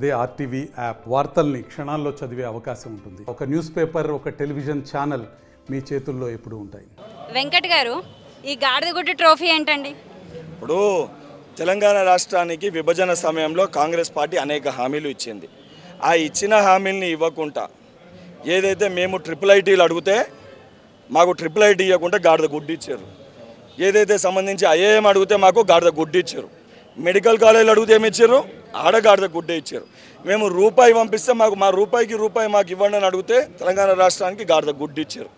అదే RTV app వార్తల్ని క్షణాల్లో చదివే అవకాశం ఉంటుంది. ఒక న్యూస్ పేపర్, ఒక టెలివిజన్ ఛానల్ మీ చేతుల్లో ఎప్పుడూ ఉంటాయి. వెంకట్ గారు, ఈ గాడిదగుడ్డు ట్రోఫీ ఏంటండి? ఇప్పుడు తెలంగాణ రాష్ట్రానికి విభజన సమయంలో కాంగ్రెస్ పార్టీ అనేక హామీలు ఇచ్చింది. ఆ ఇచ్చిన హామీల్ని ఇవ్వకుండా ఏదైతే మేము IIITలు అడిగితే మాకు IIIT ఇవ్వకుండా గాడిద గుడ్డు ఇచ్చారు. ఏదైతే సంబంధించి IIM అడిగితే మాకు గాడిద గుడ్డు ఇచ్చారు. మెడికల్ కాలేజీలు అడిగితే ఏమి ఇచ్చారు? ఆడ గాడిద గుడ్డే ఇచ్చారు. మేము రూపాయి పంపిస్తే మా రూపాయికి రూపాయి మాకు ఇవ్వండి అని అడిగితే తెలంగాణ రాష్ట్రానికి గాడిద గుడ్డు ఇచ్చారు.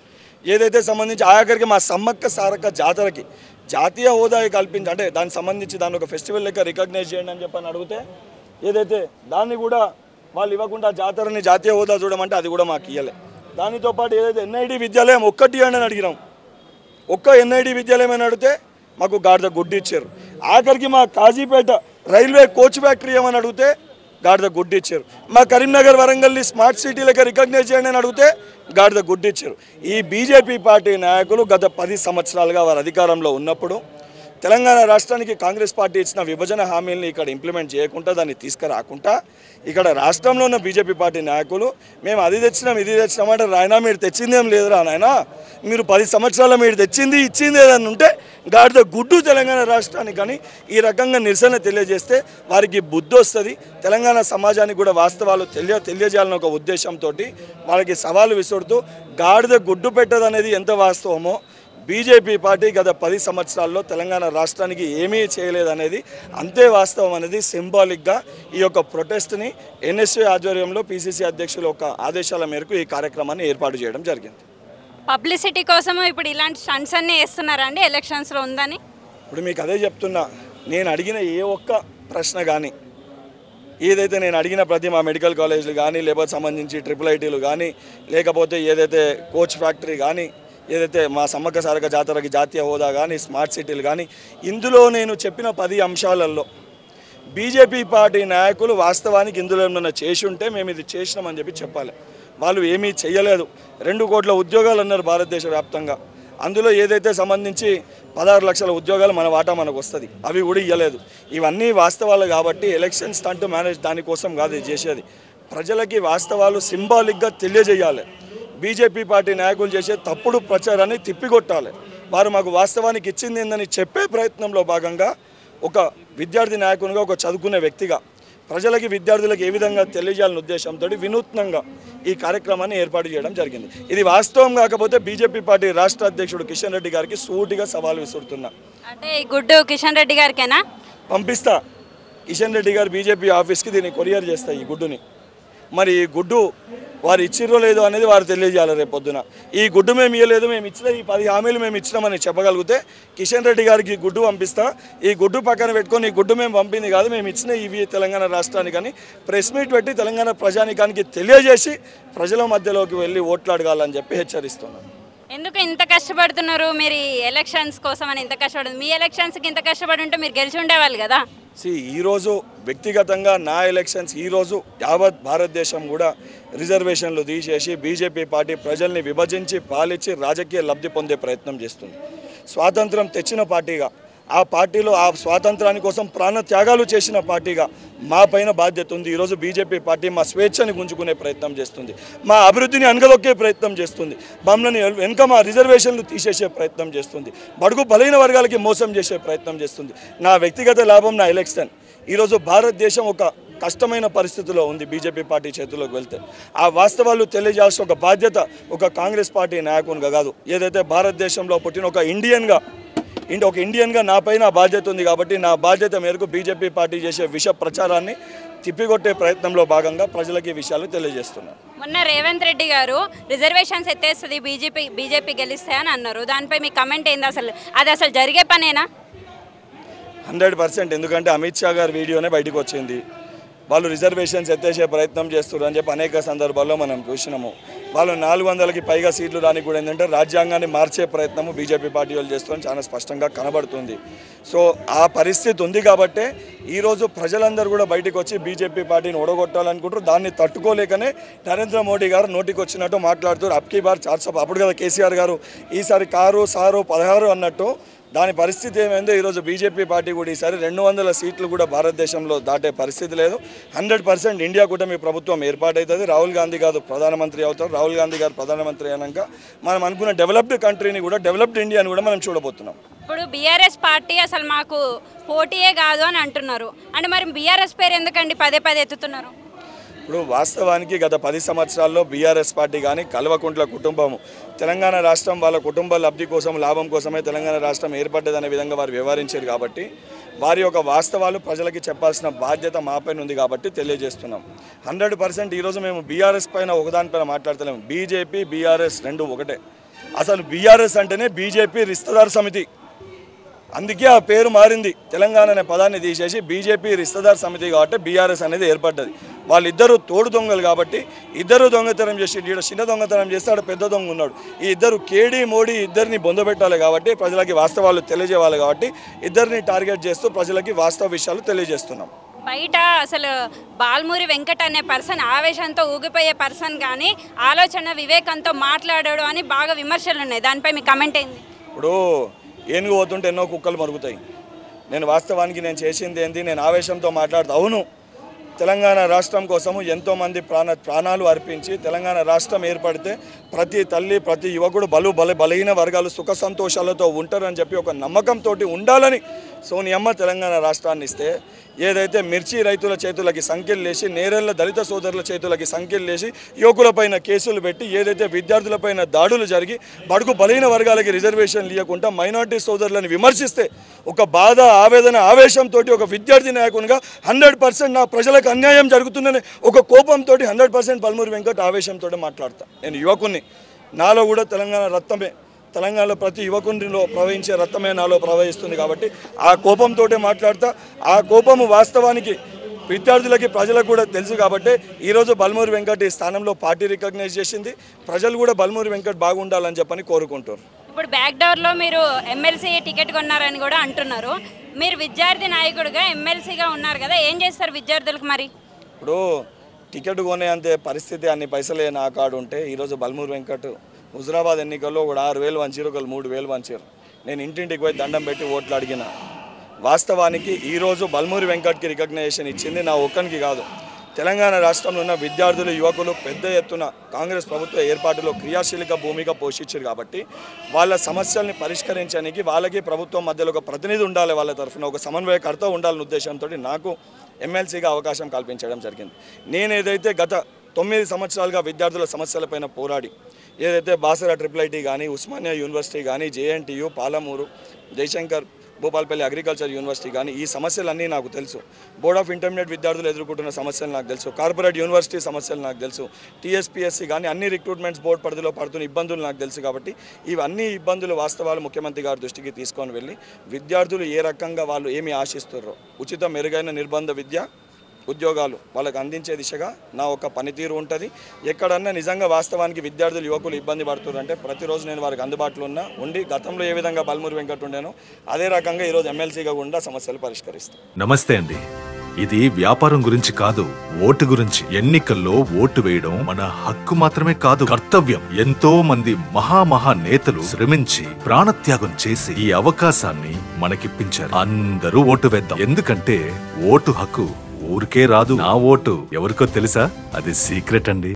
ఏదైతే సంబంధించి ఆఖరికి మా సమ్మక్క సారక్క జాతరకి జాతీయ హోదా కల్పించి, అంటే దానికి సంబంధించి దాన్ని ఒక ఫెస్టివల్ లెక్క రికగ్నైజ్ చేయండి అని చెప్పని అడిగితే ఏదైతే దాన్ని కూడా వాళ్ళు ఇవ్వకుండా జాతరని జాతీయ హోదా చూడమంటే అది కూడా మాకు ఇవ్వలే. దానితో పాటు ఏదైతే NID విద్యాలయం ఒక్కటి అని అడిగినాం, ఒక్క NID విద్యాలయం అని అడిగితే మాకు గాడిద గుడ్డు ఇచ్చారు. ఆఖరికి మా కాజీపేట రైల్వే కోచ్ ఫ్యాక్టరీ ఏమని అడిగితే గాడిద గుడ్డు ఇచ్చారు. మా కరీంనగర్ వరంగల్ని స్మార్ట్ సిటీలకి రికగ్నైజ్ చేయండి అని అడిగితే గాడిద గుడ్డు ఇచ్చారు. ఈ బీజేపీ పార్టీ నాయకులు గత 10 సంవత్సరాలుగా వారు అధికారంలో ఉన్నప్పుడు తెలంగాణ రాష్ట్రానికి కాంగ్రెస్ పార్టీ ఇచ్చిన విభజన హామీల్ని ఇక్కడ ఇంప్లిమెంట్ చేయకుండా, దాన్ని తీసుకురాకుండా ఇక్కడ రాష్ట్రంలో ఉన్న బీజేపీ పార్టీ నాయకులు మేము అది తెచ్చినాం ఇది తెచ్చినాం అంటే, రాయనా మీరు తెచ్చిందేం లేదురా నాయనా, మీరు 10 సంవత్సరాలు మీరు తెచ్చింది ఇచ్చింది ఏదన్నా ఉంటే గాడిద గుడ్డు తెలంగాణ రాష్ట్రానికి కానీ ఈ రకంగా నిరసన తెలియజేస్తే వారికి బుద్ధి వస్తుంది. తెలంగాణ సమాజానికి కూడా వాస్తవాలు తెలియజేయాలని ఒక ఉద్దేశంతో వాళ్ళకి సవాలు విసురుతూ గాడిద గుడ్డు పెట్టదనేది ఎంత వాస్తవమో బీజేపీ పార్టీ గత 10 సంవత్సరాల్లో తెలంగాణ రాష్ట్రానికి ఏమీ చేయలేదనేది అంతే వాస్తవం అనేది సింబాలిక్గా ఈ యొక్క ప్రొటెస్ట్ని NSA ఆధ్వర్యంలో PCC అధ్యక్షుల యొక్క ఆదేశాల మేరకు ఈ కార్యక్రమాన్ని ఏర్పాటు చేయడం జరిగింది. పబ్లిసిటీ కోసం ఇప్పుడు ఇలాంటి స్టంట్స్ అన్నీ వేస్తున్నారండి ఎలక్షన్స్లో ఉందని? ఇప్పుడు మీకు అదే చెప్తున్నా, నేను అడిగిన ఏ ఒక్క ప్రశ్న కానీ, ఏదైతే నేను అడిగిన ప్రతి మా మెడికల్ కాలేజీలు కానీ, లేకపోతే సంబంధించి IIITలు కానీ, లేకపోతే ఏదైతే కోచ్ ఫ్యాక్టరీ కానీ, ఏదైతే మా సమ్మక్క సారక్క జాతరకి జాతీయ హోదా కానీ, స్మార్ట్ సిటీలు కానీ, ఇందులో నేను చెప్పిన 10 అంశాలలో బీజేపీ పార్టీ నాయకులు వాస్తవానికి ఇందులో ఏమైనా చేసి ఉంటే మేము ఇది చేసినామని చెప్పి చెప్పాలి. వాళ్ళు ఏమీ చేయలేదు. 2 కోట్ల ఉద్యోగాలు అన్నారు భారతదేశ వ్యాప్తంగా. అందులో ఏదైతే సంబంధించి 16 లక్షల ఉద్యోగాలు మన వాటా మనకు వస్తుంది, అవి కూడా ఇవ్వలేదు. ఇవన్నీ వాస్తవాలు కాబట్టి ఎలక్షన్ స్టంట్ మేనేజ్ దానికోసం కాదు ఇది చేసేది. ప్రజలకి వాస్తవాలు సింబాలిక్గా తెలియజేయాలి. బీజేపీ పార్టీ నాయకులు చేసే తప్పుడు ప్రచారాన్ని తిప్పికొట్టాలి. వారు మాకు వాస్తవానికి ఇచ్చింది ఏందని చెప్పే ప్రయత్నంలో భాగంగా ఒక విద్యార్థి నాయకునిగా, ఒక చదువుకునే వ్యక్తిగా ప్రజలకి విద్యార్థులకు ఏ విధంగా తెలియజేయాలనే ఉద్దేశంతో వినూత్నంగా ఈ కార్యక్రమాన్ని ఏర్పాటు చేయడం జరిగింది. ఇది వాస్తవం కాకపోతే బీజేపీ పార్టీ రాష్ట్ర అధ్యక్షుడు కిషన్ రెడ్డి గారికి సూటిగా సవాల్ విసురుతున్నా. అంటే ఈ గుడ్డు కిషన్ రెడ్డి గారికేనా పంపిస్తా? కిషన్ రెడ్డి గారు బీజేపీ ఆఫీస్కి దీన్ని కొరియర్ చేస్తాయి ఈ గుడ్డుని. మరి ఈ గుడ్డు వారు ఇచ్చిర్రో లేదో అనేది వారు తెలియజేయాలి. రేపు పొద్దున ఈ గుడ్డు మేము ఇవ్వలేదు, మేము ఇచ్చిన ఈ 10 హామీలు మేము ఇచ్చినామని చెప్పగలిగితే కిషన్ రెడ్డి గారికి ఈ గుడ్డు పంపిస్తా. ఈ గుడ్డు పక్కన పెట్టుకొని ఈ గుడ్డు మేము పంపింది కాదు, మేము ఇచ్చిన ఇవి తెలంగాణ రాష్ట్రానికి అని ప్రెస్ మీట్ పెట్టి తెలంగాణ ప్రజానికానికి తెలియజేసి ప్రజల మధ్యలోకి వెళ్ళి ఓట్లాడగాలని చెప్పి హెచ్చరిస్తున్నాను. ఎందుకు ఇంత కష్టపడుతున్నారు మీరు ఎలక్షన్స్ కోసం అని? ఇంత కష్టపడుతుంది మీ ఎలక్షన్స్కి ఇంత కష్టపడి ఉంటే మీరు గెలిచి ఉండేవాళ్ళు కదా. ఈరోజు వ్యక్తిగతంగా నా ఎలక్షన్స్, ఈరోజు యావత్ భారతదేశం కూడా రిజర్వేషన్లు తీసేసి బీజేపీ పార్టీ ప్రజల్ని విభజించి పాలించి రాజకీయ లబ్ధి పొందే ప్రయత్నం చేస్తుంది. స్వాతంత్రం తెచ్చిన పార్టీగా, ఆ పార్టీలో ఆ స్వాతంత్రాని కోసం ప్రాణ త్యాగాలు చేసిన పార్టీగా మా పైన బాధ్యత ఉంది. ఈరోజు బీజేపీ పార్టీ మా స్వేచ్ఛని గుంజుకునే ప్రయత్నం చేస్తుంది, మా అభివృద్ధిని అనగలొక్కే ప్రయత్నం చేస్తుంది, మమ్మల్ని వెనుక మా రిజర్వేషన్లు తీసేసే ప్రయత్నం చేస్తుంది, బడుగు బలైన వర్గాలకి మోసం చేసే ప్రయత్నం చేస్తుంది. నా వ్యక్తిగత లాభం నా ఎలక్షన్. ఈరోజు భారతదేశం ఒక కష్టమైన పరిస్థితిలో ఉంది బీజేపీ పార్టీ చేతుల్లోకి వెళ్తే. ఆ వాస్తవాలు తెలియజేయాల్సిన ఒక బాధ్యత ఒక కాంగ్రెస్ పార్టీ నాయకునిగా కాదు, ఏదైతే భారతదేశంలో పుట్టిన ఒక ఇండియన్గా నా పైన బాధ్యత ఉంది. కాబట్టి నా బాధ్యత మేరకు బీజేపీ పార్టీ చేసే విష ప్రచారాన్ని తిప్పికొట్టే ప్రయత్నంలో భాగంగా ప్రజలకి ఈ విషయాలు తెలియజేస్తున్నారు. మొన్న రేవంత్ రెడ్డి గారు రిజర్వేషన్స్ ఎత్తేస్తుంది బీజేపీ గెలిస్తే అని అన్నారు. దానిపై మీ కమెంట్ ఏంది? అది అసలు జరిగే పనేనా? 100%. ఎందుకంటే అమిత్ షా గారి వీడియోనే బయటకు వచ్చింది. వాళ్ళు రిజర్వేషన్స్ ఎత్తేసే ప్రయత్నం చేస్తున్నారు అని చెప్పి అనేక సందర్భాల్లో మనం చూసినాము. వాళ్ళు 400కి పైగా సీట్లు రానికి కూడా ఏంటంటే రాజ్యాంగాన్ని మార్చే ప్రయత్నము బీజేపీ పార్టీ వాళ్ళు చేస్తారని చాలా స్పష్టంగా కనబడుతుంది. సో ఆ పరిస్థితి ఉంది కాబట్టే ఈరోజు ప్రజలందరూ కూడా బయటకు వచ్చి బీజేపీ పార్టీని ఓడగొట్టాలనుకుంటారు. దాన్ని తట్టుకోలేకనే నరేంద్ర మోడీ గారు నోటికి వచ్చినట్టు మాట్లాడుతారు. అబ్కీ బార్ 400, అప్పుడు కదా కేసీఆర్ గారు ఈసారి కారు సారు 16 అన్నట్టు దాని పరిస్థితి ఏమైందో ఈరోజు బీజేపీ పార్టీ కూడా ఈసారి 200 సీట్లు కూడా భారతదేశంలో దాటే పరిస్థితి లేదు. 100% ఇండియా కూటమి ప్రభుత్వం ఏర్పాటవుతుంది. రాహుల్ గాంధీ గారు ప్రధానమంత్రి అవుతారు. రాహుల్ గాంధీ గారు ప్రధానమంత్రి అయినాక మనం అనుకున్న డెవలప్డ్ కంట్రీని కూడా, డెవలప్డ్ ఇండియాని కూడా మనం చూడబోతున్నాం. ఇప్పుడు బీఆర్ఎస్ పార్టీ అసలు మాకు పోటీయే కాదు అని అంటున్నారు. అంటే మరి బీఆర్ఎస్ పేరు ఎందుకండి పదే పదే ఎత్తుతున్నారు? ఇప్పుడు వాస్తవానికి గత 10 సంవత్సరాల్లో బీఆర్ఎస్ పార్టీ కానీ కల్వకుంట్ల కుటుంబము తెలంగాణ రాష్ట్రం వాళ్ళ కుటుంబ లబ్ధి కోసం, లాభం కోసమే తెలంగాణ రాష్ట్రం ఏర్పడ్డదనే విధంగా వారు వ్యవహరించారు. కాబట్టి వారి యొక్క వాస్తవాలు ప్రజలకి చెప్పాల్సిన బాధ్యత మాపైన ఉంది కాబట్టి తెలియజేస్తున్నాం. 100% ఈరోజు మేము బీఆర్ఎస్ పైన ఒకదానిపైన మాట్లాడతలేము. బీజేపీ బీఆర్ఎస్ రెండు ఒకటే. అసలు బీఆర్ఎస్ అంటేనే బీజేపీ రిస్తదార్ సమితి, అందుకే ఆ పేరు మారింది. తెలంగాణ అనే పదాన్ని తీసేసి బీజేపీ రిస్తదార్ సమితి కాబట్టి బీఆర్ఎస్ అనేది ఏర్పడ్డది. వాళ్ళిద్దరూ తోడు దొంగలు కాబట్టి ఇద్దరు దొంగతనం చేసి, ఈడ చిన్న దొంగతనం చేస్తే ఆడ పెద్ద దొంగ ఉన్నాడు. ఈ ఇద్దరు కేడీ మోడీ ఇద్దరిని బొందబెట్టాలి కాబట్టి, ప్రజలకి వాస్తవాలు తెలియజేయాలి కాబట్టి ఇద్దరిని టార్గెట్ చేస్తూ ప్రజలకి వాస్తవ విషయాలు తెలియజేస్తున్నాం. బయట అసలు బాల్మూరి వెంకట్ అనే పర్సన్ ఆవేశంతో ఊగిపోయే పర్సన్ కానీ ఆలోచన వివేకంతో మాట్లాడాడు అని బాగా విమర్శలు ఉన్నాయి. దానిపై మీ కమెంట్ ఏంది? ఇప్పుడు ఏనుగు పోతుంటే ఎన్నో కుక్కలు మరుగుతాయి. నేను వాస్తవానికి నేను చేసింది ఏంది, నేను ఆవేశంతో మాట్లాడుతూ అవును, తెలంగాణ రాష్ట్రం కోసము ఎంతోమంది ప్రాణాలు అర్పించి తెలంగాణ రాష్ట్రం ఏర్పడితే ప్రతి తల్లి, ప్రతి యువకుడు బలహీన వర్గాలు సుఖ సంతోషాలతో ఉంటారని చెప్పి ఒక నమ్మకంతో ఉండాలని సోనియమ్మ తెలంగాణ రాష్ట్రాన్ని ఇస్తే, ఏదైతే మిర్చి రైతుల చేతులకి సంఖ్యలు లేచి, నేరెళ్ల దళిత సోదరుల చేతులకి సంఖ్యలు లేచి యువకులపైన కేసులు పెట్టి, ఏదైతే విద్యార్థులపైన దాడులు జరిగి బడుగు బలహీన వర్గాలకి రిజర్వేషన్ ఇవ్వకుండా మైనార్టీ సోదరులను విమర్శిస్తే ఒక బాధ, ఆవేదన, ఆవేశంతో ఒక విద్యార్థి నాయకునిగా 100% నా ప్రజలకు అన్యాయం జరుగుతుందని ఒక కోపంతో 100% బాల్మూరి వెంకట్ ఆవేశంతో మాట్లాడతా. నేను యువకుని, నాలో కూడా తెలంగాణ రక్తమే, తెలంగాణలో ప్రతి యువకునిలో ప్రవహించే రక్తమే నాలో ప్రవహిస్తుంది కాబట్టి ఆ కోపంతో మాట్లాడతా. ఆ కోపము వాస్తవానికి విద్యార్థులకి, ప్రజలకు కూడా తెలుసు కాబట్టి ఈరోజు బాల్మూరి వెంకట్ ఈ స్థానంలో పార్టీ రికగ్నైజ్ చేసింది. ప్రజలు కూడా బాల్మూరి వెంకట్ బాగుండాలని చెప్పని కోరుకుంటారు. ఇప్పుడు బ్యాక్ డోర్లో మీరు ఎమ్మెల్సీ టికెట్ కొన్నారని కూడా అంటున్నారు. మీరు విద్యార్థి నాయకుడిగా ఎమ్మెల్సీగా ఉన్నారు కదా, ఏం చేస్తారు విద్యార్థులకు? మరి ఇప్పుడు టికెట్ కొనే అంతే పరిస్థితి, అన్ని పైసలే నా కాడు ఉంటే ఈరోజు బాల్మూరి వెంకట్ హుజరాబాద్ ఎన్నికల్లో ఒకడు 6,000 వంచారు, ఒకరు 3,000 వంచారు. నేను ఇంటింటికి పోయి దండం పెట్టి ఓట్లు అడిగిన. వాస్తవానికి ఈరోజు బాల్మూరి వెంకట్కి రికగ్నైజేషన్ ఇచ్చింది నా ఒక్కనికి కాదు, తెలంగాణ రాష్ట్రంలో ఉన్న విద్యార్థులు, యువకులు పెద్ద ఎత్తున కాంగ్రెస్ ప్రభుత్వ ఏర్పాటులో క్రియాశీలక భూమిక పోషించారు కాబట్టి వాళ్ళ సమస్యల్ని పరిష్కరించడానికి వాళ్ళకి ప్రభుత్వం మధ్యలో ఒక ప్రతినిధి ఉండాలి, వాళ్ళ తరఫున ఒక సమన్వయకర్త ఉండాలనే ఉద్దేశంతో నాకు ఎమ్మెల్సీగా అవకాశం కల్పించడం జరిగింది. నేను ఏదైతే గత 9 సంవత్సరాలుగా విద్యార్థుల సమస్యలపైన పోరాడి, ఏదైతే బాసరా IIIT కానీ, ఉస్మానియా యూనివర్సిటీ కానీ, JNTU, Palamuru, Jayashankar Bhupalpalli agriculture university కానీ, ఈ సమస్యలన్నీ నాకు తెలుసు. బోర్డ్ ఆఫ్ ఇంటర్మీడియట్ విద్యార్థులు ఎదుర్కొంటున్న సమస్యలు నాకు తెలుసు. కార్పొరేట్ యూనివర్సిటీ సమస్యలు నాకు తెలుసు. TSPSC కానీ అన్ని రిక్రూట్మెంట్స్ బోర్డు పరిధిలో పడుతున్న ఇబ్బందులు నాకు తెలుసు. కాబట్టి ఇవన్నీ ఇబ్బందులు, వాస్తవాలు ముఖ్యమంత్రి గారి దృష్టికి తీసుకొని వెళ్ళి విద్యార్థులు ఏ రకంగా వాళ్ళు ఏమి ఆశిస్తారో, ఉచిత మెరుగైన నిర్బంధ విద్య, ఉద్యోగాలు వాళ్ళకి అందించే దిశగా నా ఒక పనితీరు ఉంటుంది. ఎక్కడన్నా నిజంగా వాస్తవానికి విద్యార్థులు, యువకులు ఇబ్బంది పడుతున్నారంటే ప్రతిరోజు నేను వారికి అందుబాటులో ఉండి గతంలో ఏ విధంగా బాల్మూరి వెంకట్ ఉండేనో అదే రకంగా ఈరోజు ఎమ్మెల్సీగా కూడా సమస్యలు పరిష్కరిస్తాను. నమస్తే అండి. ఇది వ్యాపారం గురించి కాదు, ఓటు గురించి. ఎన్నికల్లో ఓటు వేయడం మన హక్కు మాత్రమే కాదు, కర్తవ్యం. ఎంతో మంది మహా నేతలు శ్రమించి ప్రాణత్యాగం చేసి ఈ అవకాశాన్ని మనకిప్పించారు. అందరూ ఓటు వేద్దాం, ఎందుకంటే ఓటు హక్కు ఊరికే రాదు. నా ఓటు ఎవరికో తెలుసా? అది సీక్రెట్ అండి.